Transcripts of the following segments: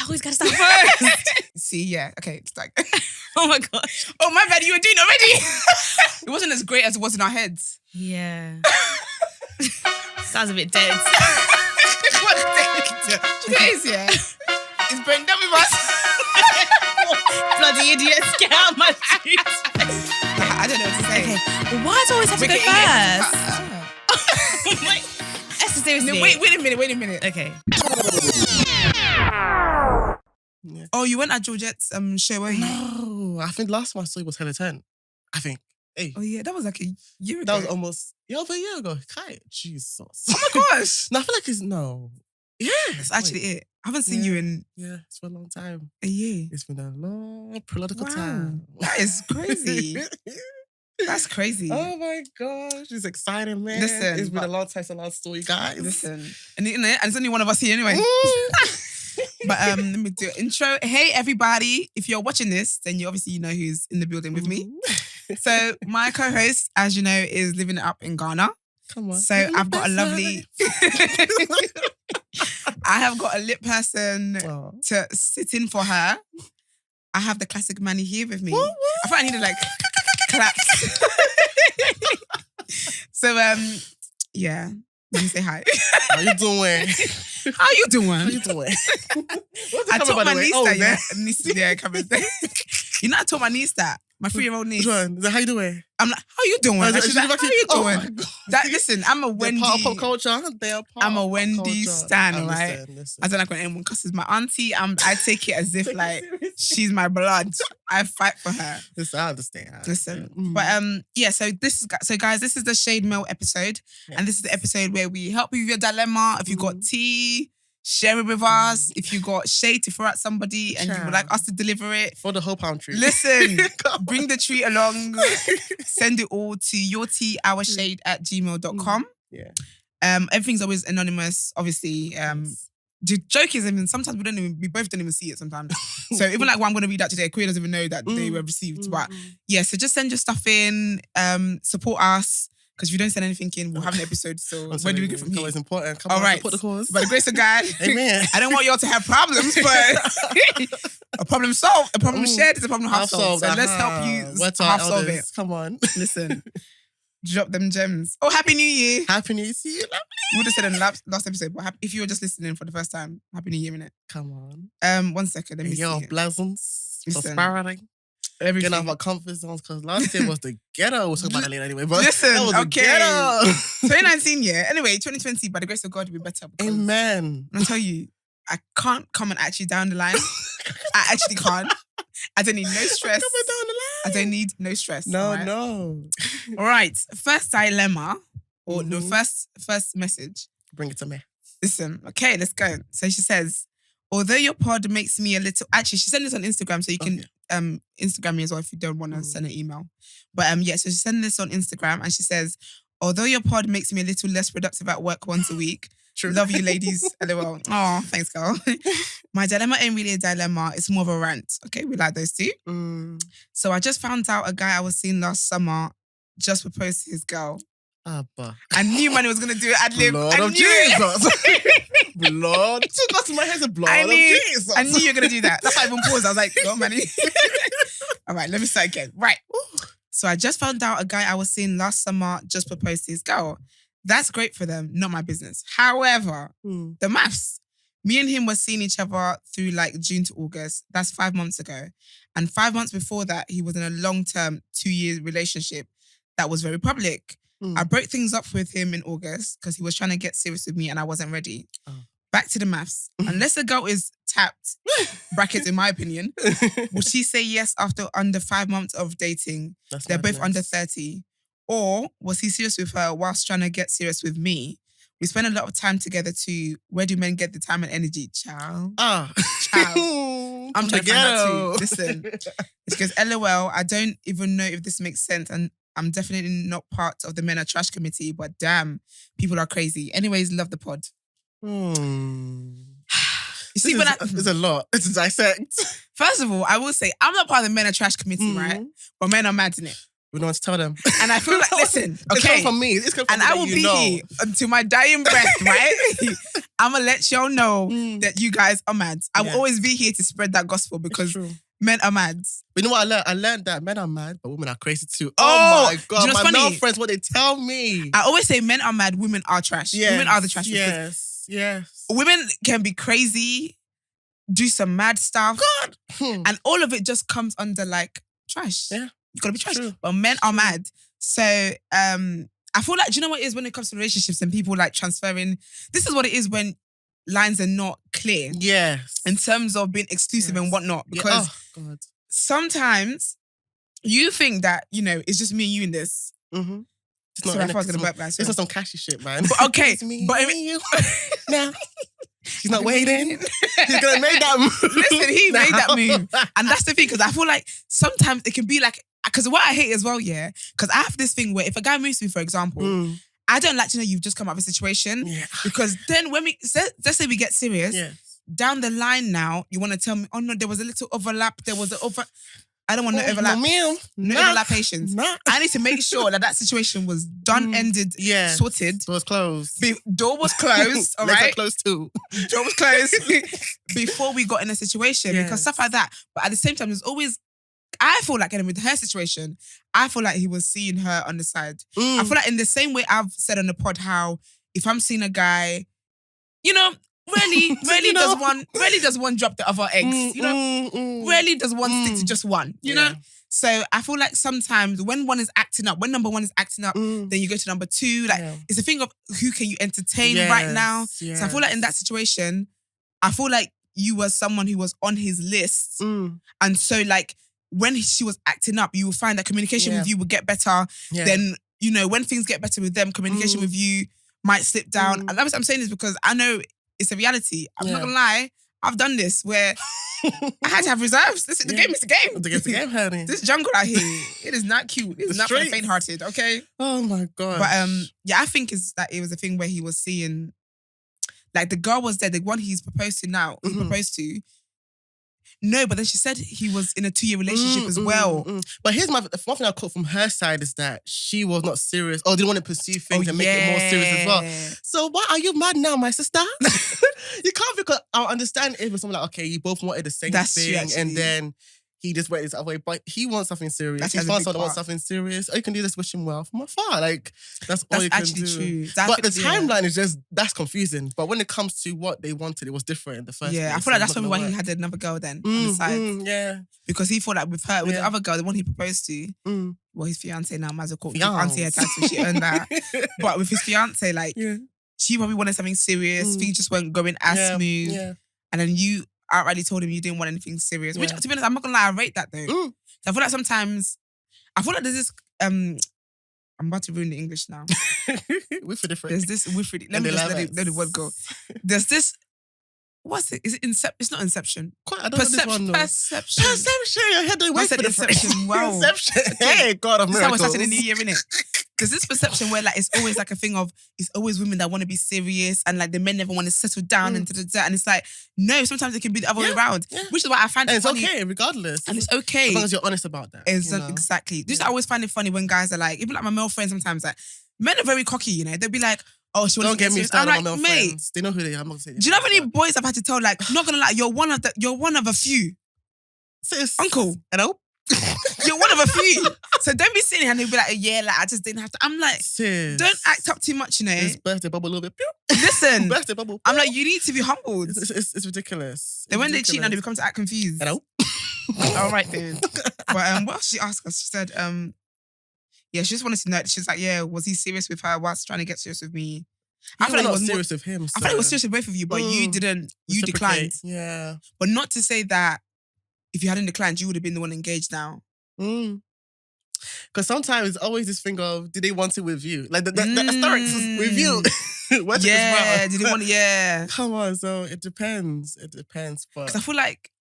always gotta start first. See, yeah, okay, it's like... Oh my gosh. Oh, my bad, you were doing it already. It wasn't as great as it was in our heads. Yeah. Sounds a bit dead. What dead? It is, yeah. It's brain dead with us. Bloody idiots, get out of my street. I don't know what to say. Okay, well, why does it always have to go first? Wait, Esther, seriously. No, wait a minute. Okay. Yeah. Oh, you went at Georgette's show, were you? No, I think last time I saw you was Hella 10. I think. Hey. Oh yeah, that was like a year ago. That was almost over a year ago. Kai, Jesus. Oh my gosh. No, I feel like it's Yeah, that's actually it. I haven't seen you in it's for a long time. A year. It's been a long political time. That is crazy. That's crazy. Oh my gosh, it's exciting, man. Listen, it's been a long time since I saw you guys. Listen, and it's only one of us here anyway. But let me do an intro. Hey everybody! If you're watching this, then you obviously know who's in the building with me. So my co-host, as you know, is living it up in Ghana. Come on. So I've got a lovely. I have got a lit person to sit in for her. I have the classic Manny here with me. I thought I needed like claps. So yeah. Let me say hi. How you doing? How you doing? How you doing? I taught my niece that. Yeah, come and say. You know, I taught my niece that. My 3-year-old niece. Which one? Is that how you doing? I'm like, how you doing? She's like, how you doing? Oh my God. Listen, I'm a Wendy. They're part of pop culture. I'm a Wendy stan, right? Listen. I don't like when anyone cusses my auntie. I take it as if like she's my blood. I fight for her. Listen, I understand. Listen, but yeah. So guys, this is the Shade Mail episode, and this is the episode where we help you with your dilemma. If you got tea, share it with us. If you got shade to throw at somebody and you would like us to deliver it. For the whole palm tree. Listen, bring the treat along. Send it all to yourteaourshade@gmail.com. Yeah. Everything's always anonymous, obviously. The joke is even sometimes we both don't even see it sometimes. So even like what I'm going to read out today, Queer doesn't even know that they were received. But yeah, so just send your stuff in, support us. Because if you don't send anything in, we'll have an episode. So where do we go from here? It's important. Come on, support the cause. By the grace of God. Amen. I don't want y'all to have problems, but a problem solved, a problem shared is a problem half solved. So let's help you half solve it. Come on. Listen, drop them gems. Oh, Happy New Year. Happy New Year to you, lovely. We would have said in the last episode, but if you were just listening for the first time, Happy New Year, innit? Come on. 1 second, let me see it. Blessings, Listen. prosperity. Everything. Get out of our comfort zones because last year was the ghetto. We'll talk about that later anyway. But listen, that was okay. The ghetto. 2019, yeah. Anyway, 2020, by the grace of God, will be better. Amen. I'll tell you, I can't come and actually down the line. I actually can't. I don't need no stress. Coming down the line. I don't need no stress. No, right? no. All right. First dilemma, or the first message. Bring it to me. Listen, okay, let's go. So she says, although your pod makes me a little... Actually, she sent this on Instagram, so you can Instagram me as well if you don't want to send an email. But yeah, so she sent this on Instagram and she says, although your pod makes me a little less productive at work once a week, True. Love you ladies. LOL. Oh, thanks, girl. My dilemma ain't really a dilemma. It's more of a rant. Okay, we like those two. So I just found out a guy I was seeing last summer just proposed to his girl. I knew Manny was going to do it. Blood of Jesus. Blood. It took us to my head to blood of Jesus. I knew you were going to do that. That's why I even paused. I was like, go on, Manny. All right, let me start again. Right. So I just found out a guy I was seeing last summer just proposed to his girl. That's great for them, not my business. However, the maths. Me and him were seeing each other through like June to August. That's 5 months ago. And 5 months before that, he was in a long-term 2-year relationship that was very public. I broke things up with him in August because he was trying to get serious with me and I wasn't ready. Back to the maths. Unless a girl is tapped, brackets in my opinion, will she say yes after under 5 months of dating? They're both under 30. Or was he serious with her whilst trying to get serious with me? We spent a lot of time together too. Where do men get the time and energy? Ciao. Ciao. I'm trying to find out too. Listen. She goes, LOL, I don't even know if this makes sense and I'm definitely not part of the Men Are Trash committee, but damn, people are crazy. Anyways, love the pod. You see, there's a lot to dissect. First of all, I will say, I'm not part of the Men Are Trash committee, right? But men are mad in it. We don't want to tell them. And I feel like, listen, It's okay. coming from me. It's coming from And me I that will you be know. here until my dying breath, right? I'm going to let y'all know that you guys are mad. I will Yeah. always be here to spread that gospel It's because true. men are mad. But you know what I learned? I learned that men are mad, but women are crazy too. Oh, Oh my do God. you know My what's male funny? friends, what they tell me. I always say men are mad, women are trash. Women are the trash. Yes. Women can be crazy, do some mad stuff, God. and all of it just comes under like trash. Yeah. You gotta be trash. True. But men are mad. So I feel like, do you know what it is when it comes to relationships and people like transferring? This is what it is when lines are not clear Yes. in terms of being exclusive and whatnot. Because Oh, God. sometimes you think that, you know, it's just me and you in this. Mm-hmm. It's Sorry, I thought I was gonna burp, guys. It's not some cashy shit, man. But okay, It's me but and you. Now, she's not waiting. He's gonna make that move. Listen, he made that now. move. And that's the thing, because I feel like sometimes it can be like, because what I hate as well, yeah, because I have this thing where if a guy moves to me, for example, I don't like to know you've just come out of a situation. Yeah. Because then when let's say we get serious, Yeah. down the line now, you want to tell me, oh no, there was a little overlap, I don't want no overlap. No overlap patience. I need to make sure that situation was done, ended, sorted. Door was closed. Door was closed, all Legs are right? closed too. Door was closed before we got in a situation because stuff like that. But at the same time, there's always, I feel like, with her situation, I feel like he was seeing her on the side. I feel like in the same way I've said on the pod how if I'm seeing a guy, you know, really does one drop the other eggs, you know? Rarely does one stick to just one, you know? So I feel like sometimes when one is acting up, when number one is acting up, then you go to number two. Like it's a thing of who can you entertain right now. So I feel like in that situation, I feel like you were someone who was on his list. And so like when she was acting up, you will find that communication with you will get better. Then, you know, when things get better with them, communication with you might slip down. And that's what I'm saying is because I know it's a reality. I'm not gonna lie. I've done this where I had to have reserves. The game is the game. The game, honey. This jungle out here, it is not cute. It's not for the streets. faint-hearted, okay? Oh my God. But I think it's that it was a thing where he was seeing, like the girl was there, the one he's proposed to now, he proposed to. No, but then she said he was in a 2-year relationship as well. But here's one thing I caught from her side is that she was not serious or didn't want to pursue things and make it more serious as well. So why are you mad now, my sister? You can't, because I'll understand if it's something like, okay, you both wanted the same thing and then he just went his other way, but he wants something serious. He found someone that wants something serious. Or you can do this, wish him well from afar. Like, that's all you can do. That's actually true. But the timeline is just, that's confusing. But when it comes to what they wanted, it was different in the first place. I feel like that's probably why he had another girl then on the side. Because he thought like with her, with the other girl, the one he proposed to, well, his fiance now, might as well call fiance her title, she earned that. But with his fiance, like, she probably wanted something serious. Things just weren't going as smooth. And then you outrightly told him you didn't want anything serious. Which, to be honest, I'm not gonna lie, I rate that though. So I feel like sometimes, there's this, I'm about to ruin the English now. There's this, let me just let the word go. There's this, what's it? Is it Inception? It's not Inception. Perception. Perception. Your head doing way for Inception. Wow. Perception. Hey, God of miracles. That's how we're starting the new year, innit? There's this perception where like it's always like a thing of it's always women that want to be serious and like the men never want to settle down and and it's like no, sometimes it can be the other way around, which is why I find it funny. It's okay, regardless. And it's okay as long as you're honest about that. Exactly. Just I always find it funny when guys are like, even like my male friends sometimes, like men are very cocky, you know. They'll be like, oh, she wants to get me started. I'm like, mate, friends. They know who they are. I'm not saying. Do you know how many boys I've had to tell? Like, not gonna lie, you're one of a few. Sis. Uncle. Hello. You're one of a few. So don't be sitting here and they'll be like, yeah, like I just didn't have to. I'm like, sis, don't act up too much, you know. It's birthday bubble a little bit. Listen. Birthday bubble. I'm like, you need to be humbled. It's ridiculous. Then when they cheat now, they become to act confused. Hello. All right then. But what else she asked us? She said, she just wanted to know. She's like, yeah, was he serious with her whilst trying to get serious with me? I feel like it was serious with him. I thought it was serious with both of you, but you didn't. You declined. Yeah. But not to say that if you hadn't declined, you would have been the one engaged now. Because sometimes it's always this thing of, did they want it with you? Like the historics is with you. Did they want it? Yeah. Come on, so it depends. But because I feel like,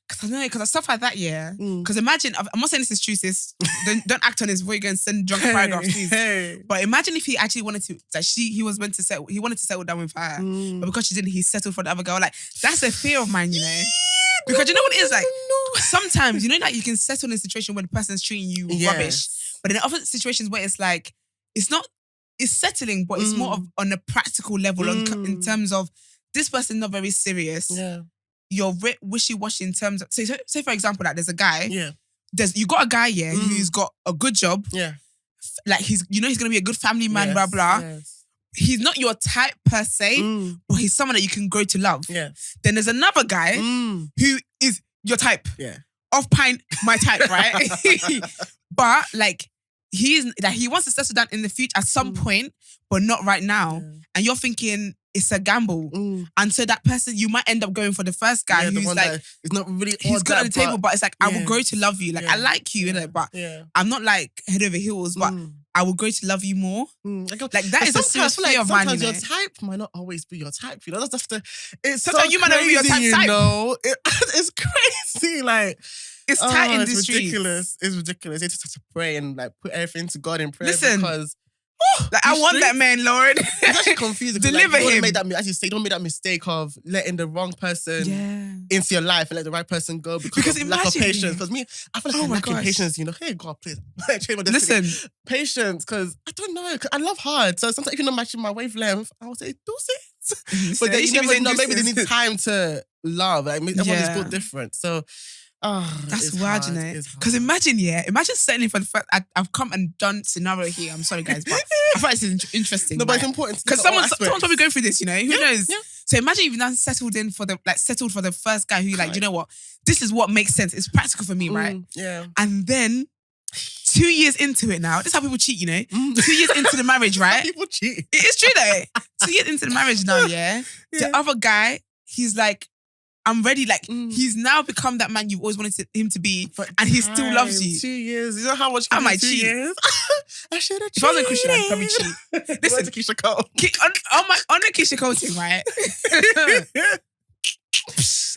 because stuff like that, Because imagine, I'm not saying this is true, sis. Don't act on this before you go and send drunk paragraphs, please. But imagine if he actually wanted to, that he wanted to settle down with her, but because she didn't, he settled for the other girl. Like that's a fear of mine, you know. Because you know what it is like. Sometimes you know that you can settle in a situation when the person's treating you rubbish, But in other situations where it's like, it's settling, but it's more of on a practical level in terms of this person not very serious. Yeah. You're wishy-washy in terms of, say for example, like there's a guy. Yeah. You got a guy here who's got a good job. Yeah. Like he's gonna be a good family man, Yes, blah blah. Yes. He's not your type per se, but he's someone that you can grow to love. Yeah. Then there's another guy who is your type. Yeah. Off pint, my type, right? But like he wants to settle down in the future at some point, but not right now. Yeah. And you're thinking it's a gamble. And so that person, you might end up going for the first guy who's like, it's not really he's good at the table, but it's like, I will grow to love you. Like, I like you, innit? But I'm not like head over heels, but I will grow to love you more. Like that is a serious fear of mine, you know? Sometimes your type might not always be your type, you know? That's it's sometimes so you might not be your crazy, type. you know? It's crazy, like... It's tight in the it's streets. ridiculous. It's ridiculous. You just have to pray and like put everything to God in prayer. Listen, because like, I want that man, Lord. It's actually confusing. Deliver him. As you say, don't make that mistake of letting the wrong person into your life and let the right person go because of lack of patience. Because I feel like I'm lacking patience. You know, hey God, please change my destiny. Listen, patience, because I don't know. Cause I love hard, so sometimes if you're not matching my wavelength, I would say do it. But then you never know. Maybe they need time to love. Like everyone is built different, so. That's wild, you know. Because imagine settling for the first. I've come and done scenario here. I'm sorry, guys, but I thought it's interesting. No, but it's important because someone's probably going through this. You know, who knows? Yeah. So imagine you've now settled for the first guy who like, you know what? This is what makes sense. It's practical for me, right? Yeah. And then 2 years into it now, this is how people cheat. You know, 2 years into the marriage, right? People cheat. It is true though. 2 years into the marriage now, the other guy, he's like, I'm ready. Like, he's now become that man you've always wanted him to be, and he still loves you. 2 years. You know how much I might 2 cheat. years? I should have cheated. If I wasn't Christian, I'd probably cheat. Listen, to Keisha Cole. On the Keisha Cole thing, right?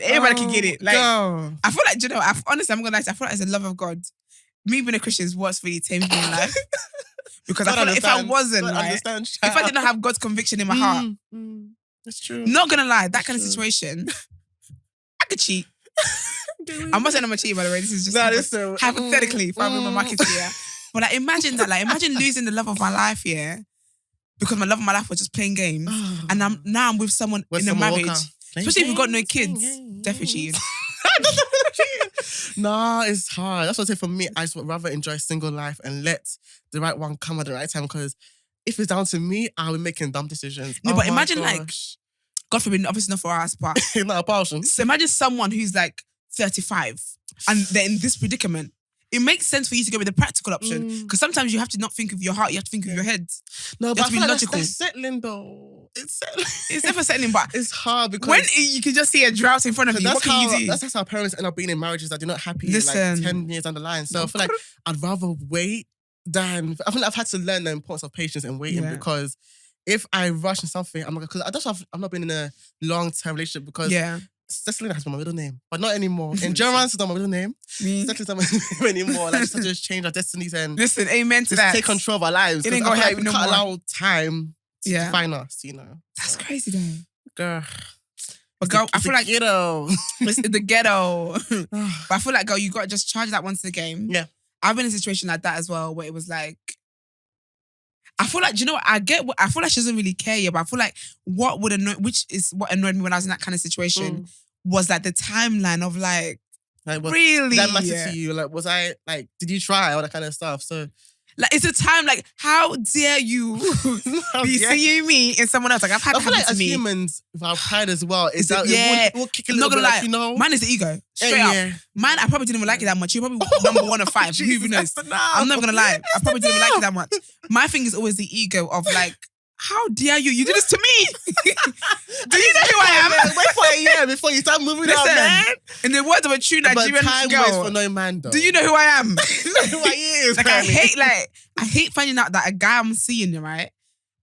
Everybody can get it. Like, God. I feel like, you know, honestly, I'm gonna lie, I feel like it's a love of God. Me being a Christian is what's really tamed me in life. Because I feel like if I wasn't, right, if I didn't have God's conviction in my heart, it's true. Not gonna lie, that kind of situation, I could cheat. I'm not saying I'm a cheater, by the way. This is just hypothetically, if I'm in my market here. But like, imagine that. Like, imagine losing the love of my life here because my love of my life was just playing games, and I'm with someone in a marriage, especially if you've got no kids. Definitely cheating. Nah, it's hard. That's what I say for me. I just would rather enjoy single life and let the right one come at the right time. Because if it's down to me, I'll be making dumb decisions. No, but imagine like, God forbid, obviously not for us, but not a passion. So imagine someone who's like 35 and they're in this predicament. It makes sense for you to go with the practical option because sometimes you have to not think of your heart, you have to think of your head. No, but I feel like that's settling though. It's settling. It's never settling, but it's hard because when you can just see a drought in front of you, what can you do? That's how parents end up being in marriages that they're not happy like 10 years down the line. So I feel like I'd rather wait than... I feel like I've had to learn the importance of patience and waiting because if I rush in something, I'm not... Because I've not been in a long-term relationship because... Cecilina has been my middle name, but not anymore. Endurance is not my middle name. Cecilina's not my name anymore. Like, just have to change our destinies and listen, amen to that. Take control of our lives. It ain't gonna happen we no can't more. allow time to define us, you know. That's crazy though. Girl. But girl, I feel like ghetto. It's the ghetto. But I feel like, girl, you got to just charge that one to the game. Yeah. I've been in a situation like that as well, where it was like, I feel like, do you know what? I feel like she doesn't really care yet, but I feel like which is what annoyed me when I was in that kind of situation, was like the timeline of like really? That mattered to you. Like, was I, like, did you try? All that kind of stuff. So, like, it's a time, like, how dare you be seeing me in someone else? Like, I've had I feel like to as me. humans, with our pride as well, is that we'll kick a not little gonna bit, lie, like, you know. mine is the ego. Straight up. Mine, I probably didn't even like it that much. You're probably number 1 or 5. Who knows? I'm not gonna lie. I probably didn't even like it that much. My thing is always the ego of like, how dare you? You did this to me. Do you know who I am? Wait for a year before you start moving out, man. In the words of a true Nigerian time girl, waits for no man, though. do you know who I am? You know who I is, like, I hate finding out that a guy I'm seeing, right?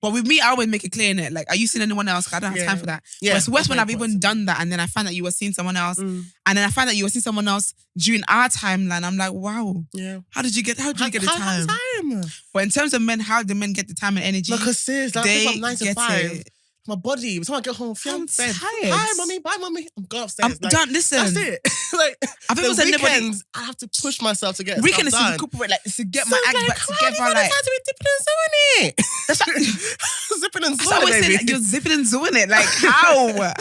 But with me, I always make it clear in it. Like, are you seeing anyone else? I don't have time for that. Yeah, but it's worse when I've even done that and then I find that you were seeing someone else. And then I find that you were seeing someone else during our timeline. I'm like, wow. Yeah. How did you get the time? But in terms of men, how do men get the time and energy? Because sis, like, they from 9 to 5. my body. By the time I get home, I'm tired. Hi, mommy. Bye, mommy. I'm going upstairs. I'm done. Listen. That's it. Like, I think it was the anybody. weekends, I have to push myself to get Weekend is stuff to done. recuperate, like to get So my I'm act like, back why together. have you Like got to be dipping and sewing it? that's like, Zipping and I sewing always it, say baby. like, you're zipping and doing it. Like how?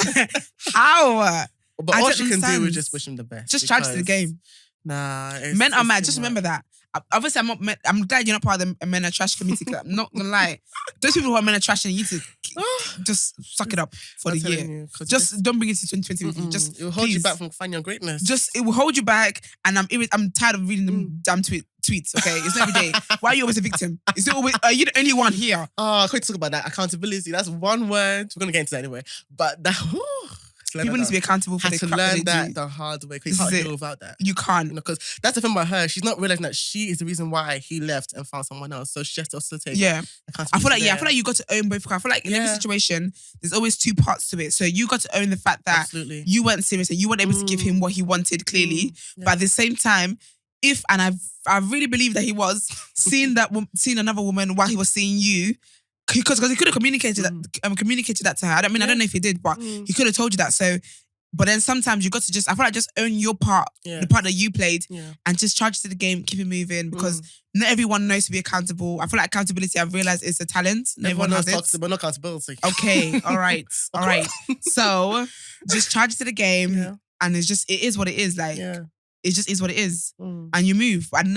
How? But I all don't she can do understand. is just wish him the best. Just charge to the because, game. Nah. Men are it's mad. too Just much. remember that. Obviously, I'm glad you're not part of the men are trash committee. Cause I'm not gonna lie. Those people who are men are trash and you need to just suck it up for I'm the year. telling you, 'cause Just don't bring it to 2020 with you. Mm-mm. Just it will hold you please. back from finding your greatness. Just it will hold you back, and I'm tired of reading them damn tweets. Okay, it's not every day. Why are you always a victim? Is it always? Are you the only one here? I can't talk about that. Accountability. That's one word. We're gonna get into that anyway. But that People need to be accountable for had the to crap learn they that do. the hard way. This Because you can't is deal it. without that. You can't. Because that's the thing about her. She's not realizing that she is the reason why he left and found someone else. So she has to also take Yeah, accountability. I feel like there. you got to own both. I feel like in every Yeah. situation, there's always two parts to it. So you got to own the fact that Absolutely. you weren't serious and you weren't able to give him what he wanted clearly. Yeah. But at the same time, I really believe that he was seeing another woman while he was seeing you, because he could have communicated that to her. I don't know if he did, but he could have told you that. So, but then sometimes you got to I feel like just own your part, the part that you played, and just charge to the game, keep it moving, because not everyone knows to be accountable. I feel like accountability, I've realized, is a talent. Not everyone has it. But not accountability. Okay, all right. So just charge to the game, and it is what it is. Like it just is what it is, and you move. But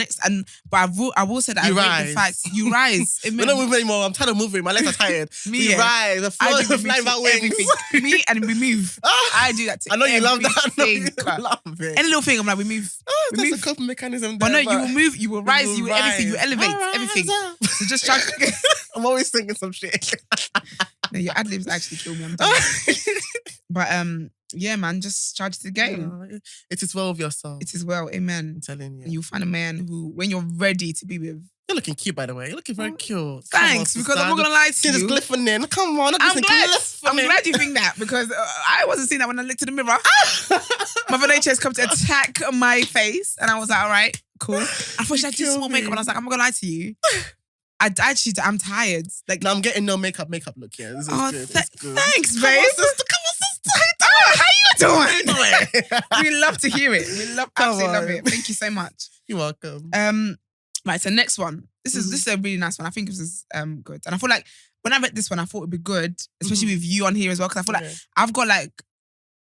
I will say that You I rate rise. the fact you rise. We're not moving anymore. I'm tired of moving. My legs are tired. We rise. The floor is flying back wings. Me and we move. I do that to I know you love that. I know you everything. love it. Any little thing, I'm like, we move. That's move. a coping mechanism. But there, no, you will move. You will rise. You will everything. You rise. elevate Rise everything. up. So just charge. I'm always thinking some shit. No, your ad libs actually kill me. I'm done. But yeah, man, just charge to the game. It is well with yourself. It is well, amen. I'm telling you. And you'll find a man who, when you're ready to be with. You're looking cute, by the way. You're looking very cute. Thanks, because I'm not gonna lie to Skin is you. glistening. Come on, I'm glad you think that, because I wasn't seeing that when I looked in the mirror. Mother Nature has come to attack my face, and I was like, all right, cool. I thought she had to do small makeup, and I was like, I'm not gonna lie to you. I'm tired. Like, no, I'm getting no makeup look here. This is good. It's good. Thanks, Come babe. on, sister. How you doing? We love to hear it. We absolutely love it. Thank you so much. You're welcome. Right, so next one. This is a really nice one. I think this is good. And I feel like when I read this one, I thought it'd be good, especially with you on here as well, because I feel like I've got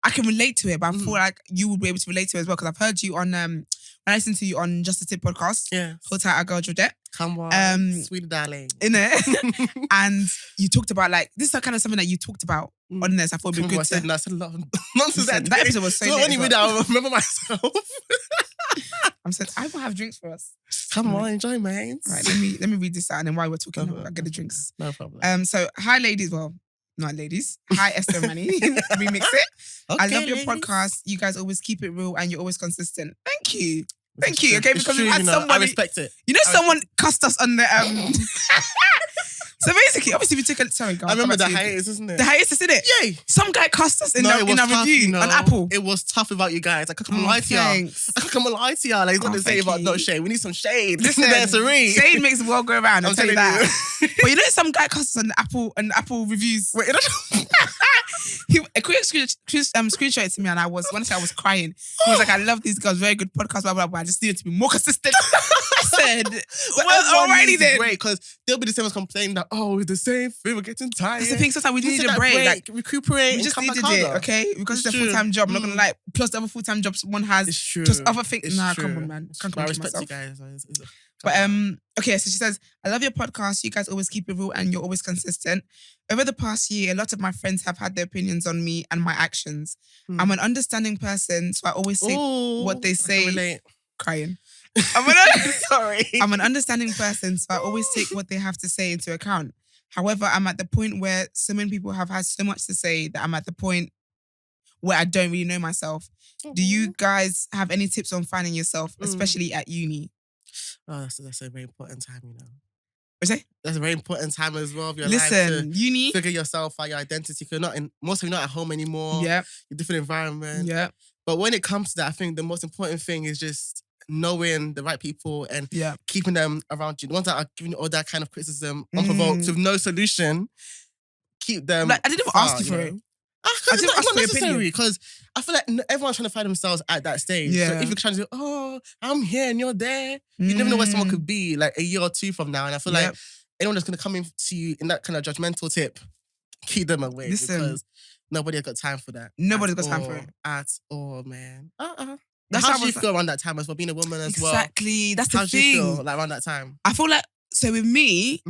I can relate to it, but I feel like you would be able to relate to it as well, because I've heard you on when I listened to you on Just a Tip podcast. Yeah. Hold tight, our girl Georgette. Come on, sweet darling. In it. And you talked about this is kind of something that you talked about on this. I thought it'd be good I said a lot of nonsense. that episode was so when lit you as read well. that, I remember myself. I'm saying I will have drinks for us. Come on, enjoy, mate. Right, let me read this out, and then while we're talking, I'll get the drinks. No problem. So hi ladies, well, not ladies. Hi Esther and Manny. Remix it. Okay, I love your ladies. podcast. You guys always keep it real and you're always consistent. Thank you. It's Thank you. true. Okay, It's because true, we had you know, somebody. I respect it. You know, someone cussed us on the So basically, obviously, we took a sorry, guys. I remember the hiatus, isn't it? The hiatus, isn't it? Yay! Some guy cussed us in it our was tough, review you know. on Apple. It was tough without you guys. I can't lie to y'all. Thanks. I can't lie to y'all. Like, it's not Oh, to say thank about you. no shade. We need some shade. Listen, There's a ring. shade makes the world go around. I'll I'm tell you telling that. But you know, some guy cussed us on Apple reviews. Wait, A quick screenshot it to me, and I was crying. He was like, "I love these girls, very good podcast, blah blah blah. I just needed to be more consistent." I said, "Well, alrighty then." Great, because they'll be the same as complaining that it's the same thing. We're getting tired. That's the thing. Sometimes we Need need a break. Like, recuperate. we and just come needed back it, harder. okay? Because it's a It's full-time true. job. I'm not gonna lie. Plus the other full-time jobs one has. It's true. Just other things. It's Nah, true. come on, man. Can't I control respect myself. you guys. But okay, so she says, I love your podcast. You guys always keep it real and you're always consistent. Over the past year, a lot of my friends have had their opinions on me and my actions. I'm an understanding person, so I always say what they say. Crying. Sorry. I'm an understanding person, so I always take what they have to say into account. However, I'm at the point where so many people have had so much to say that I'm at the point where I don't really know myself. Do you guys have any tips on finding yourself, especially at uni? Oh, that's a very important time, you know. What's that? That's a very important time as well of your life to Listen, uni. figure yourself out, your identity. You're not most of you not at home anymore. Yeah. You're different environment. Yeah. But when it comes to that, I think the most important thing is just knowing the right people and Yeah. keeping them around you. The ones that are giving you all that kind of criticism unprovoked with no solution. keep them. Like, I didn't even ask you for it. It's didn't ask not for your necessary opinion. because I feel like everyone's trying to find themselves at that stage. Yeah. So if you're trying to do, oh, I'm here and you're there, you never know where someone could be like a year or two from now. And I feel like anyone that's going to come in to you in that kind of judgmental tip, keep them away. Listen. Because nobody has got time for that. Nobody's got time for it. At all, man. That's how do you feel around that time as well, being a woman as well? Exactly. That's the How thing. do you feel like around that time? I feel like, so with me,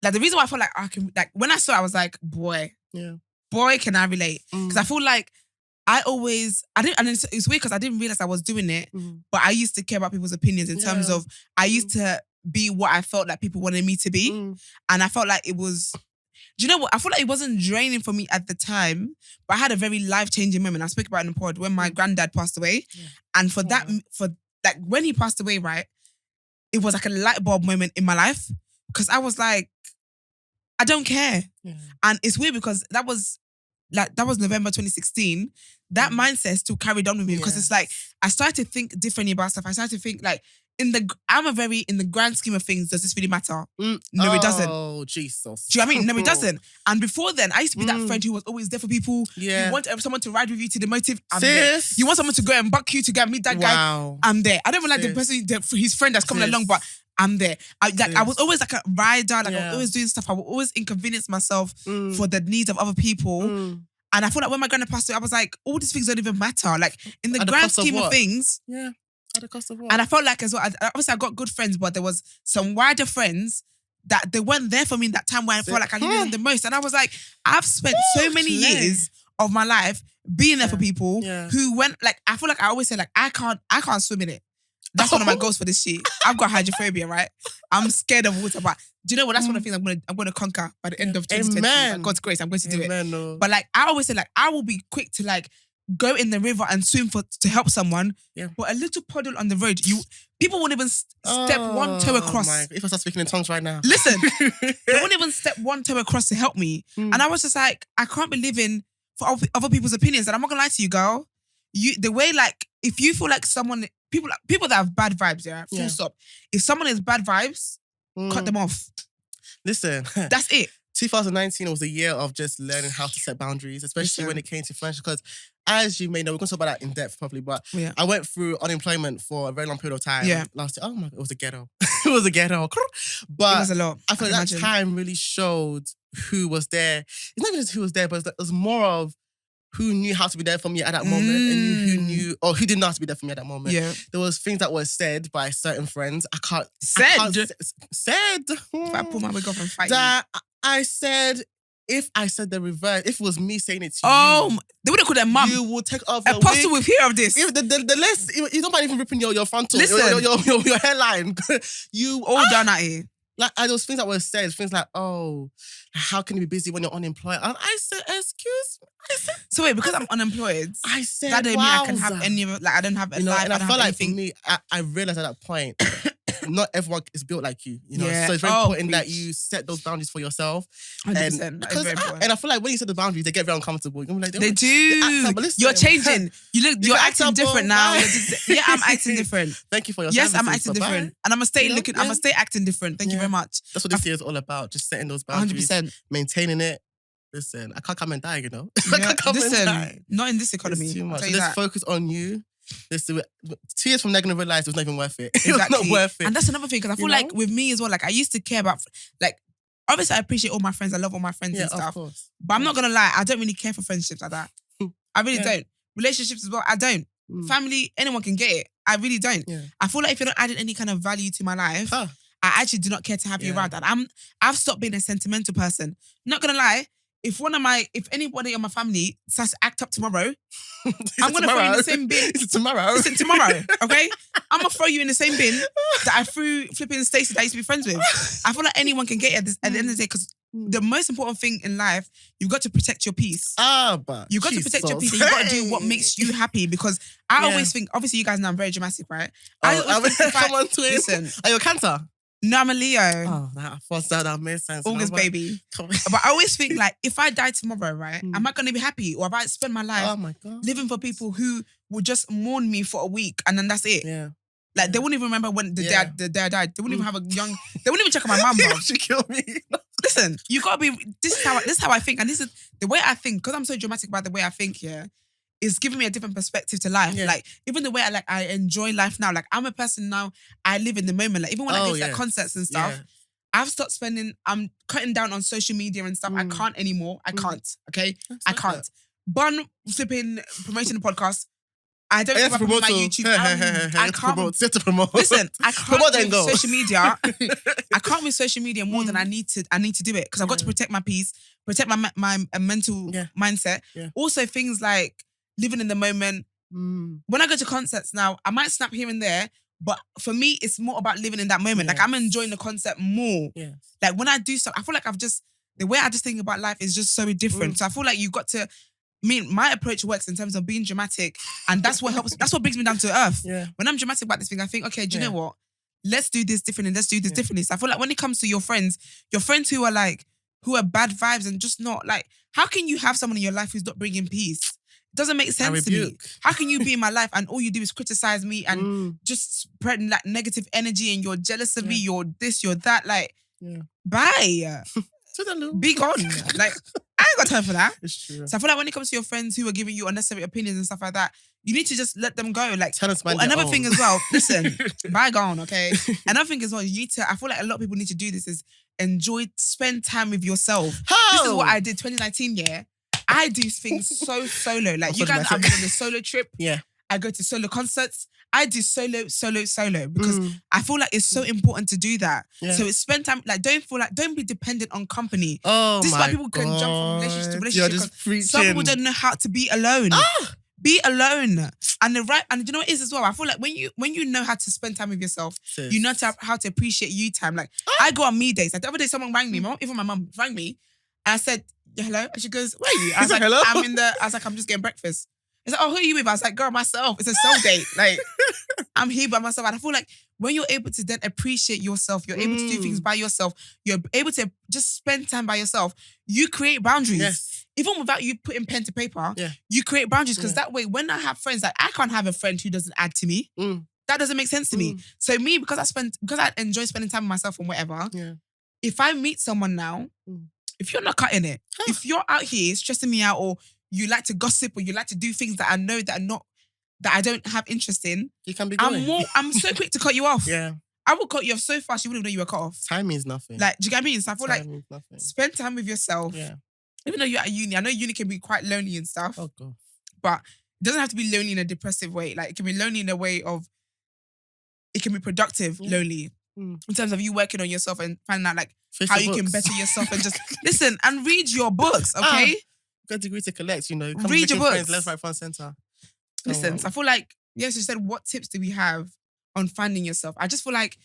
like the reason why I feel like I can, like when I saw it, I was like, boy, can I relate? Because I feel like and it's weird because I didn't realize I was doing it, but I used to care about people's opinions in terms of, I used to be what I felt like people wanted me to be. And I felt like it was, do you know what? I feel like it wasn't draining for me at the time, but I had a very life-changing moment. I spoke about it in the pod when my granddad passed away. And for when he passed away, right, it was like a light bulb moment in my life because I was like, I don't care. And it's weird because that was November 2016. That mindset still carried on with me because it's like, I started to think differently about stuff. I started to think like, in the grand scheme of things, does this really matter? No, it doesn't. Oh, Jesus. Do you know what I mean? No, it doesn't. And before then, I used to be that friend who was always there for people. Yeah. You want someone to ride with you to the motive, I'm there. You want someone to go and buck you to go and meet that guy, I'm there. I don't even like the person, his friend that's coming along, but I'm there. I was always like a rider, like I was always doing stuff. I would always inconvenience myself for the needs of other people. And I feel like when my granddad passed away, I was like, all these things don't even matter. Like in the grand scheme of things. Yeah. At the cost of what? And I felt like as well, obviously I got good friends, but there was some wider friends that they weren't there for me in that time where I felt like I needed them the most. And I was like, I've spent so many years of my life being there for people who went, like, I feel like I always say, like, I can't swim in it. That's one of my goals for this year. I've got hydrophobia, right? I'm scared of water, but do you know what? That's one of the things I'm gonna conquer by the end of 2020. By God's grace, I'm going to do it. No. But like, I always say, like, I will be quick to like go in the river and swim to help someone. But a little puddle on the road, people won't even step one toe across. If I start speaking in tongues right now. Listen, they won't even step one toe across to help me. And I was just like, I can't be living for other people's opinions. And I'm not gonna lie to you, girl. The way, like, if you feel like people that have bad vibes, full stop. If someone has bad vibes, cut them off. Listen, that's it. 2019 was a year of just learning how to set boundaries, especially when it came to friendship. Because as you may know, we're going to talk about that in depth probably, but I went through unemployment for a very long period of time. Last year. Oh my God, it was a ghetto. It was a ghetto. But it was a lot. I feel like that time really showed who was there. It's not even just who was there, but it was more of who knew how to be there for me at that moment and who knew or who didn't know how to be there for me at that moment. There was things that were said by certain friends. Said. If I pull my wig off and fight that I said, if I said the reverse, if it was me saying it to you, they would have called their mum. You will take off your Apostle wig. will hear of this. If the less, you don't mind even ripping your frontal, Listen, your hairline. You all done at it. Like, those things that were said, things like, oh, how can you be busy when you're unemployed? And I said, excuse me. So wait, because I'm unemployed, I said, that don't mean I can have any of it. Like, I don't have a life. And I felt like anything. for me, I realized at that point, not everyone is built like you, you know. Yeah. So it's very important that you set those boundaries for yourself. 100%. And I feel like when you set the boundaries, they get very uncomfortable. You're like, they do. You're changing. You're acting different now. I'm acting different. Thank you for your services. Yes, I'm acting different, and I'm gonna stay looking. I'm gonna stay acting different. Thank you very much. That's what this year is all about. Just setting those boundaries, 100%, maintaining it. Listen, I can't come and die, you know. I can't come and die. Not in this economy. It's too much. So let's focus on you. 2 years from now, I'm gonna realize it was not even worth it. Exactly. It was not worth it. And that's another thing, because I feel like with me as well, like I used to care about, like, obviously I appreciate all my friends. I love all my friends and stuff. Of course. But I'm not gonna lie, I don't really care for friendships like that. I really don't. Relationships as well, I don't. Family, anyone can get it. I really don't. I feel like if you're not adding any kind of value to my life, I actually do not care to have you around. And I've stopped being a sentimental person. Not gonna lie, if anybody in my family starts to act up tomorrow, I'm gonna throw you in the same bin. Tomorrow. Listen, tomorrow, okay? I'm gonna throw you in the same bin that I threw flipping Stacey that I used to be friends with. I feel like anyone can get it at the end of the day, because the most important thing in life, you've got to protect your peace. But you've got to protect your peace, and you've got to do what makes you happy. Because I always think, obviously you guys know I'm very dramatic, right? Come on, twin. Listen, are you a Cancer? No, I'm a Leo. Oh, that makes sense. August, baby. But I always think, like, if I die tomorrow, right, am I going to be happy? Or have I spent my life living for people who will just mourn me for a week and then that's it? Yeah. Like, they won't even remember when the day I died. They wouldn't even have they wouldn't even check on my mum, bro. She killed me. listen, you gotta be. This is how I think, and this is the way I think. Because I'm so dramatic about the way I think. Yeah, is giving me a different perspective to life. Yeah. Like even the way I enjoy life now. Like I'm a person now. I live in the moment. Like even when I go to like concerts and stuff. Yeah. I've stopped spending. I'm cutting down on social media and stuff. I can't anymore. I can't. Okay, I can't. Bun flipping promoting the podcast. I don't think about my YouTube. I can't. You have to promote. Listen, I can't with go. social media. I can't with social media more than I need to. I need to do it because I've got to protect my peace, protect my mental mindset. Yeah. Also, things like living in the moment. When I go to concerts now, I might snap here and there, but for me, it's more about living in that moment. Like I'm enjoying the concert more. Yeah. Like when I do stuff, I feel like the way I just think about life is just so different. So I feel like you got to. My approach works in terms of being dramatic, and that's what helps. That's what brings me down to earth. Yeah. When I'm dramatic about this thing, I think, okay, do you know what? Let's do this differently. Let's do this differently. So I feel like when it comes to your friends who are bad vibes and just not like, how can you have someone in your life who's not bringing peace? It doesn't make sense to me. How can you be in my life and all you do is criticize me and just spread like negative energy and you're jealous of me, you're this, you're that, like, bye. Be gone. Like, I ain't got time for that. It's true. So I feel like when it comes to your friends who are giving you unnecessary opinions and stuff like that, you need to just let them go. Like, another thing as well, listen, bygone, okay? Another thing as well, you need to, I feel like a lot of people need to do this is spend time with yourself. This is what I did 2019, yeah? I do things so solo. Like, you guys, I've been on a solo trip. Yeah. I go to solo concerts. I do solo because I feel like it's so important to do that. Yeah. So it's spend time, like don't be dependent on company. Oh, this is why people can jump from relationship to relationship. Some people don't know how to be alone. Be alone. And you know what it is as well? I feel like when you know how to spend time with yourself, you know how to appreciate you time. Like I go on me days. Like the other day someone rang me, even my mum rang me, and I said, yeah, hello. And she goes, where are you? I was like, hello? I'm just getting breakfast. It's like, oh, who are you with? I was like, girl, myself. It's a soul date. Like, I'm here by myself. And I feel like when you're able to then appreciate yourself, you're able to do things by yourself, you're able to just spend time by yourself, you create boundaries. Yes. Even without you putting pen to paper, you create boundaries. Because that way, when I have friends, like I can't have a friend who doesn't add to me. That doesn't make sense to me. So me, because I enjoy spending time with myself and whatever, if I meet someone now, if you're not cutting it, if you're out here stressing me out or you like to gossip or you like to do things that I know that I don't have interest in, you can be going. I'm so quick to cut you off. Yeah. I will cut you off so fast you wouldn't know you were cut off. Time means nothing. Like, do you get what I mean? So I feel time like spend time with yourself. Yeah. Even though you're at uni, I know uni can be quite lonely and stuff. Oh God. But it doesn't have to be lonely in a depressive way. Like it can be lonely in a way of it can be productive, lonely. In terms of you working on yourself and finding out like how you can better yourself and just listen and read your books, okay? Got a degree to collect, you know. Read your books. Friends, left, right, front, center. Listen, so I feel like, yes, you said, what tips do we have on finding yourself? I just feel like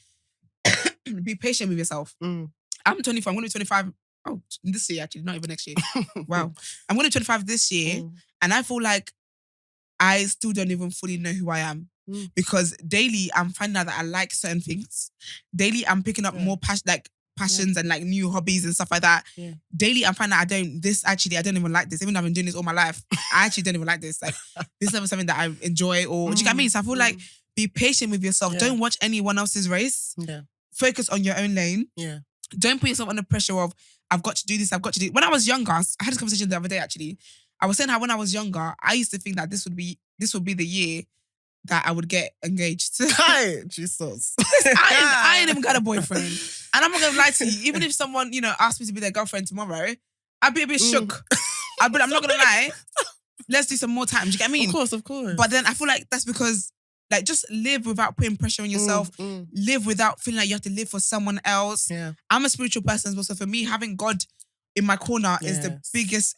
be patient with yourself. I'm 24. I'm going to be 25. Oh, this year actually, not even next year. Wow. I'm going to be 25 this year. And I feel like I still don't even fully know who I am. Because daily I'm finding out that I like certain things. Daily I'm picking up more passions and like new hobbies and stuff like that. Daily I'm finding out I don't even like this. Even though I've been doing this all my life, I actually don't even like this. Like this is never something that I enjoy or do you get what I mean? So I feel like be patient with yourself. Don't watch anyone else's race. Focus on your own lane. Don't put yourself under pressure of I've got to do this, I've got to do. When I was younger, I had this conversation the other day actually. I was saying how when I was younger, I used to think that this would be the year that I would get engaged. Jesus. I ain't even got a boyfriend. And I'm not going to lie to you. Even if someone, asked me to be their girlfriend tomorrow, I'd be a bit shook. I'm not going to lie. Let's do some more time. Do you get what I mean? Of course. But then I feel like that's because, like, just live without putting pressure on yourself. Live without feeling like you have to live for someone else. I'm a spiritual person as well. So for me, having God in my corner is the biggest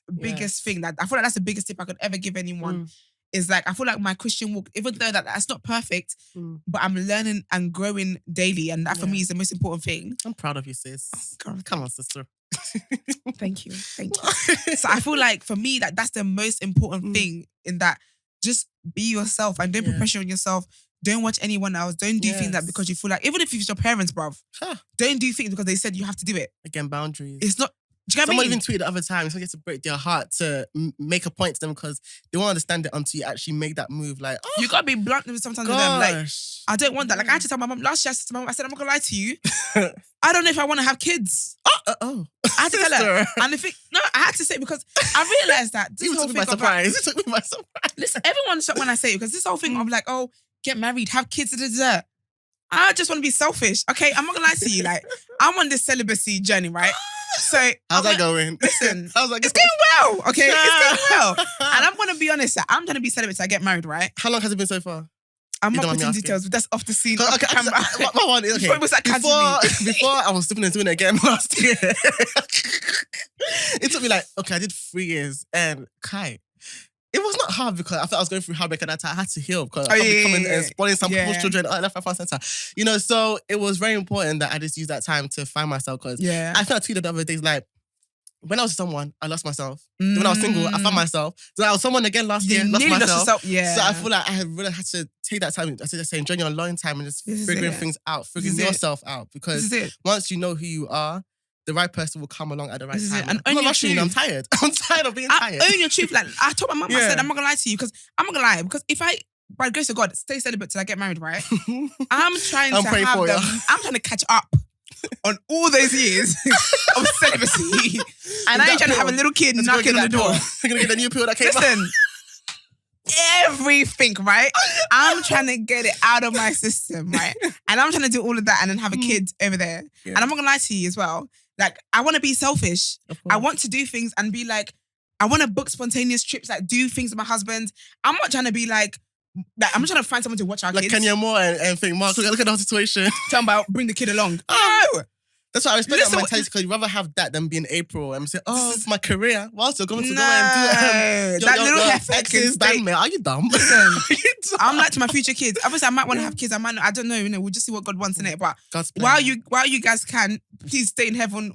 thing. Like, I feel like that's the biggest tip I could ever give anyone. Is like, I feel like my Christian walk, even though that's not perfect, but I'm learning and growing daily. And that for me is the most important thing. I'm proud of you, sis. Come on, sister. Thank you. So I feel like for me, that's the most important thing in that just be yourself and don't put pressure on yourself. Don't watch anyone else. Don't do things that because you feel like, even if it's your parents, bruv, don't do things because they said you have to do it. Again, boundaries. It's not. Someone even tweeted the other time, someone gets to break their heart to make a point to them because they won't understand it until you actually make that move. Like, you gotta be blunt sometimes with them. Like, I don't want that. Like, I had to tell my mom last year, I said, I'm not gonna lie to you. I don't know if I want to have kids. I had to tell her. And the thing, no, I had to say it because I realized that this You whole took me thing by of surprise. You took me by surprise. listen, everyone's shocked when I say it because this whole thing of like, oh, get married, have kids, I just want to be selfish. Okay, I'm not gonna lie to you. Like, I'm on this celibacy journey, right? So how's that going? Listen, how's that going? it's going well. Okay, it's going well. And I'm gonna be honest. I'm gonna be celibate till I get married, right? How long has it been so far? I'm You not don't mind me putting asking? details. But that's off the scene. Okay, Off the camera. my one is okay. Before it was like Before I was slipping and doing it again last year, it took me like, okay, I did 3 years, and Kai, it was not hard because I felt I was going through heartbreak at that time. I had to heal because I was becoming and spoiling some people's children left, right, center. You know, so it was very important that I just used that time to find myself because I felt tweeted the other days like, when I was with someone, I lost myself. Then when I was single, I found myself. Then I was someone again last year, lost myself. Yeah. So I feel like I really had to take that time. I said, enjoy your alone time and just figuring things out, figuring yourself out. Because once you know who you are, the right person will come along at the right time. And I'm not rushing you, I'm tired. I'm tired of being tired. Own your truth. Like I told my mum, I said, I'm not gonna lie to you because I'm not gonna lie. Because if I, by the grace of God, stay celibate till I get married, right? I'm trying to catch up on all those years of celibacy. And I ain't trying to have a little kid knocking on the door. You're gonna get a new pill that came out. Listen, everything, right? I'm trying to get it out of my system, right? And I'm trying to do all of that and then have a kid over there. Yeah. And I'm not gonna lie to you as well. Like, I want to be selfish. I want to do things and be like, I want to book spontaneous trips, like do things with my husband. I'm not trying to be like I'm not trying to find someone to watch our kids. Like Kenya Moore and think, Mark, look at the whole situation. Talking about bring the kid along. No! That's why I respect that mentality because you'd rather have that than be in April and say, oh, it's my career. Whilst you're going to go and do that little ex's bandmate. Are you dumb? Listen, I'm like to my future kids. Obviously, I might want to have kids. I might not. I don't know. You know, we'll just see what God wants in it. But while you guys can, please stay in heaven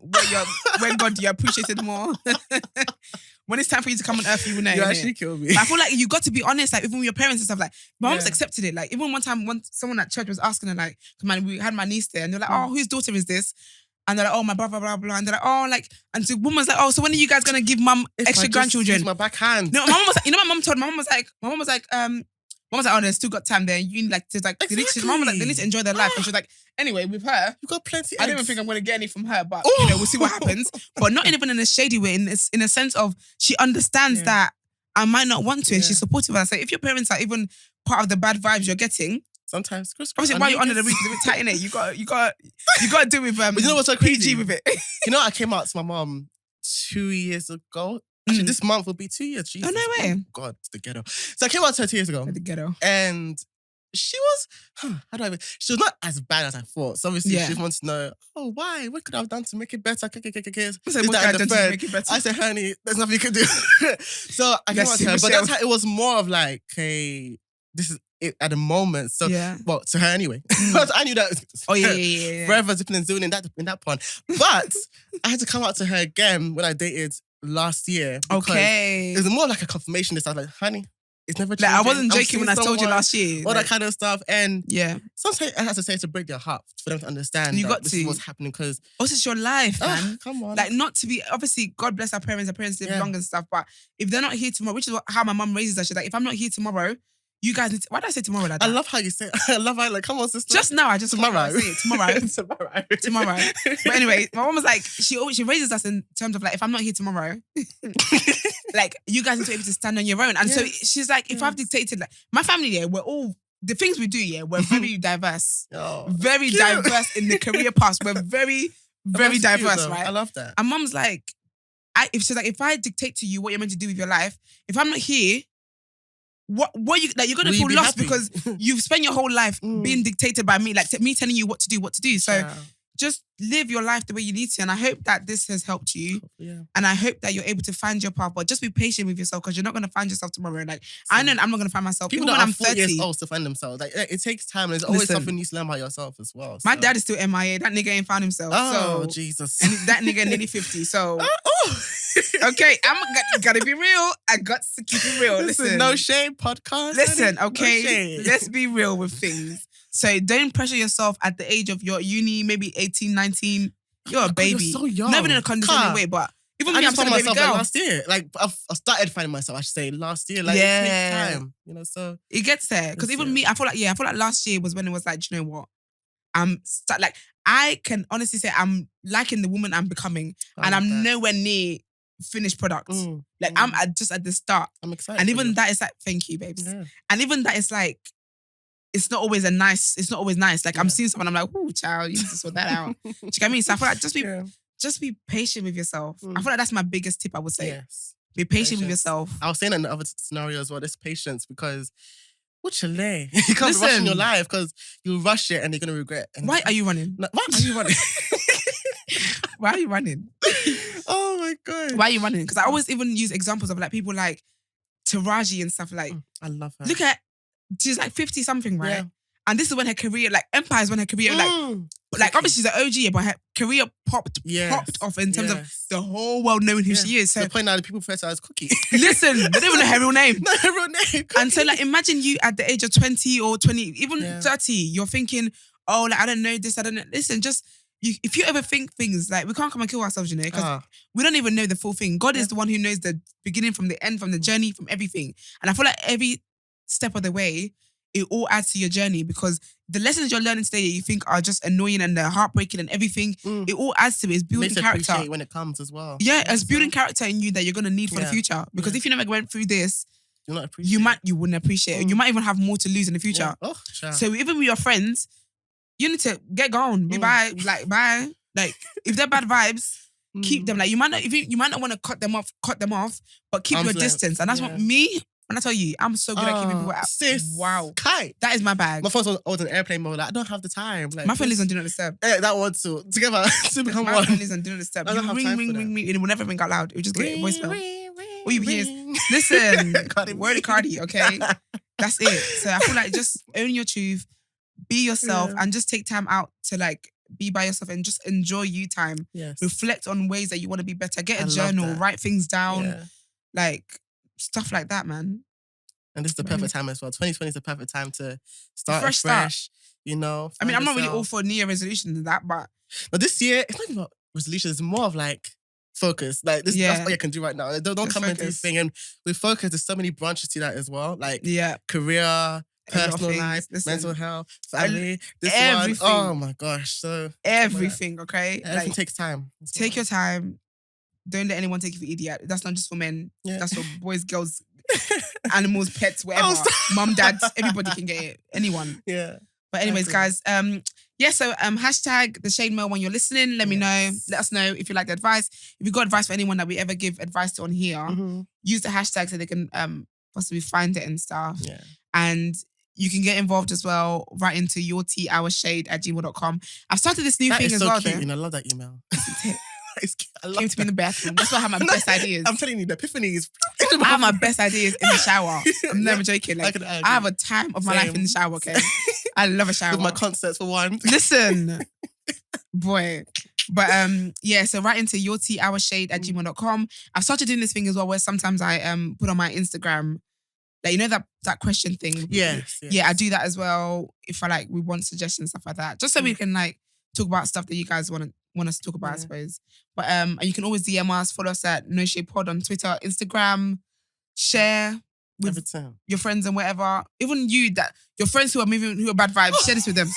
where God you're appreciated more. When it's time for you to come on earth, you will know. You actually kill me. But I feel like you got to be honest, like even with your parents and stuff. Like my mom's accepted it. Like even one time, someone at church was asking her, like, man, we had my niece there, and they're like, oh, whose daughter is this? And they're like, oh, my brother, blah, blah, blah. And they're like, oh, like, and the woman's like, oh, so when are you guys gonna give mum extra grandchildren? Use my backhand. No, my mum was like, you know, my mum was like, oh, they've still got time there. You like, there's like, exactly. Mum was like, they need to enjoy their life. And she was like, anyway, with her, you've got plenty. I don't even think I'm gonna get any from her, but you know, we'll see what happens. But not even in a shady way, in a sense of she understands that I might not want to, and she's supportive of that. So if your parents are even part of the bad vibes you're getting. Sometimes, obviously, while you're under the roof, it's a bit tight in it. You got to do with But you know what's so crazy? PG with it. You know, I came out to my mom 2 years ago. Actually, this month will be 2 years. Jesus. Oh no way! Oh, God, the ghetto. So I came out to her 2 years ago. The ghetto. And she was, she was not as bad as I thought. So obviously, she wants to know, oh, why? What could I have done to make it better? I said, honey, there's nothing you can do. So I came out to her, but that's how it was more of like, hey, this is it at the moment. So, well, to her anyway. I knew that. Forever zipping and zooming in that point. But I had to come out to her again when I dated last year. It was more like a confirmation. I was like, honey, it's never changing. Like, I wasn't joking when I told you last year. All that kind of stuff. And sometimes I have to say to break their heart for them to understand this is what's happening because... Also, it's your life, man. Come on. Like, not to be... Obviously, God bless our parents. Our parents live long and stuff. But if they're not here tomorrow, which is how my mum raises us, she's like, if I'm not here tomorrow, you guys need to... Why did I say tomorrow like that? I love how you say it. I love how, like, come on, sister. Just now, I just... Tomorrow. Say it. Tomorrow. But anyway, my mum was like, she raises us in terms of like, if I'm not here tomorrow, like, you guys need to be able to stand on your own. And so she's like, if I've dictated, like, my family, we're all... The things we do, we're very diverse. Very diverse in the career paths. We're very, very diverse, right? I love that. And mum's like, if I dictate to you what you're meant to do with your life, if I'm not here, what you like, you're gonna feel lost because you've spent your whole life being dictated by me, like me telling you what to do. So just live your life the way you need to. And I hope that this has helped you. Yeah. And I hope that you're able to find your path. But just be patient with yourself because you're not gonna find yourself tomorrow. Like I know I'm not gonna find myself. People even when I'm 30 years old to find themselves. Like it takes time. There's always something you learn about yourself as well. My dad is still MIA. That nigga ain't found himself. Oh, Jesus. And that nigga nearly 50. So okay, I'm gotta be real. I got to keep it real. Listen, No Shade podcast. Listen, okay, let's be real with things. So don't pressure yourself at the age of your uni, maybe 18, 19. You're a baby. You're so young. Never in a condescending way, but even me, I'm still a baby girl. Like last year. Like I started finding myself, I should say, last year. Like it takes time, you know. So it gets there because even me, I feel like last year was when it was like, do you know what? like I can honestly say I'm liking the woman I'm becoming, and I'm nowhere near finished product. Like I'm just at the start. I'm excited. And even that is like, thank you, babes. Yeah. And even that is like, it's not always nice. Like I'm seeing someone, I'm like, oh, child, you need to sort that out. Do you get me? So I feel like just be patient with yourself. I feel like that's my biggest tip, I would say. Yes. Be patient with yourself. I was saying in the other scenario as well, this patience, because what's your lay? You can't be rushing your life because you'll rush it and you're going to regret. Why are you running? Why are you running? Why are you running? Oh my God. Why are you running? Because I always even use examples of like people like Taraji and stuff like. I love her. Look at, she's like 50 something, right? Yeah. And this is when her career, like Empire's when her career, like obviously she's an OG, but her career popped off in terms of the whole world knowing who she is. So to the point now, the people refer to her as Cookie. Listen, they don't even know her real name. No, her real name. Cookie. And so like imagine you at the age of 20 or 20, even 30, you're thinking, oh, like I don't know this, I don't know. Listen, just if you ever think things like we can't come and kill ourselves, you know, because we don't even know the full thing. God is the one who knows the beginning from the end, from the journey, from everything. And I feel like every step of the way, it all adds to your journey, because the lessons you're learning today you think are just annoying and they're heartbreaking and everything, it all adds to it. It's building character. Appreciate when it comes as well. Yeah, it's building character in you that you're going to need for the future. Because if you never went through this, you'll not appreciate you wouldn't appreciate it. You might even have more to lose in the future. Yeah. Oh, sure. So even with your friends, you need to get going. Be bye. Like, bye. Like, if they're bad vibes, keep them. Like, you might not want to cut them off, but keep your distance. And that's what me... When I tell you, I'm so good at keeping people out. Sis. Wow. Kite. That is my bag. My phone's on airplane mode. Like, I don't have the time. Like, my phone is on Do Not Disturb. Yeah, that one too. Together to become one. My phone is on Do Not Disturb. I don't have time for that. Ring, and it will never ring out loud. It will just get a voicemail. All you hear is, listen, word Cardi, okay? That's it. So I feel like just own your truth, be yourself, and just take time out to like be by yourself and just enjoy you time. Yes. Reflect on ways that you want to be better. Get a journal, write things down. Like, stuff like that, man. And this is the perfect time as well. 2020 is the perfect time to start fresh, you know. I mean, I'm not really all for New Year resolutions and that, but this year, it's not even about resolutions. It's more of like focus. Like this, that's what you can do right now. Don't come into this thing. And with focus, there's so many branches to that as well. Like career, personal life, mental health, family, everything. Oh my gosh. So everything, okay? Everything takes time. Take your time. Don't let anyone take you for idiot. That's not just for men. That's for boys, girls, animals, pets, whatever. Mum, dad, everybody can get it. Anyone. Yeah. But anyways, guys, so hashtag the Shade Mail when you're listening. Let me know. Let us know if you like the advice. If you've got advice for anyone that we ever give advice to on here, use the hashtag so they can possibly find it and stuff. Yeah. And you can get involved as well. Write into yourteaourshade@gmail.com. I've started this new thing as well. Cute, and I love that email. It's cute. I love Came to me in the bathroom. That's why I have my best ideas. I'm telling you, the epiphanies. I have my best ideas in the shower. I'm never joking. Like, I have a time of my life in the shower, okay? I love a shower. With my concerts for one. Listen, boy. But so write into yourteaourshade@gmail.com. I've started doing this thing as well where sometimes I put on my Instagram, like, you know, that question thing. Yes. Yeah, I do that as well. If we want suggestions, stuff like that. Just so we can like talk about stuff that you guys want us to talk about, I suppose. But and you can always DM us, follow us at NoShade Pod on Twitter, Instagram, share with your friends and whatever. Even your friends who are bad vibes, share this with them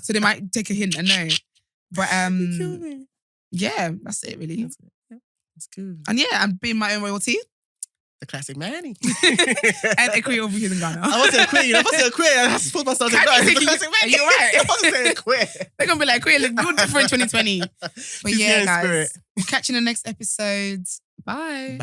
so they might take a hint and know. But yeah, that's it really. That's good. And I'm being my own royalty. The classic Manny. And a queer over here in Ghana. I wasn't a queer. I have to support myself. Are you alright? I wasn't saying queer. They're going to be like, queer, look good for 2020. But guys, we'll catch you in the next episode. Bye. Bye.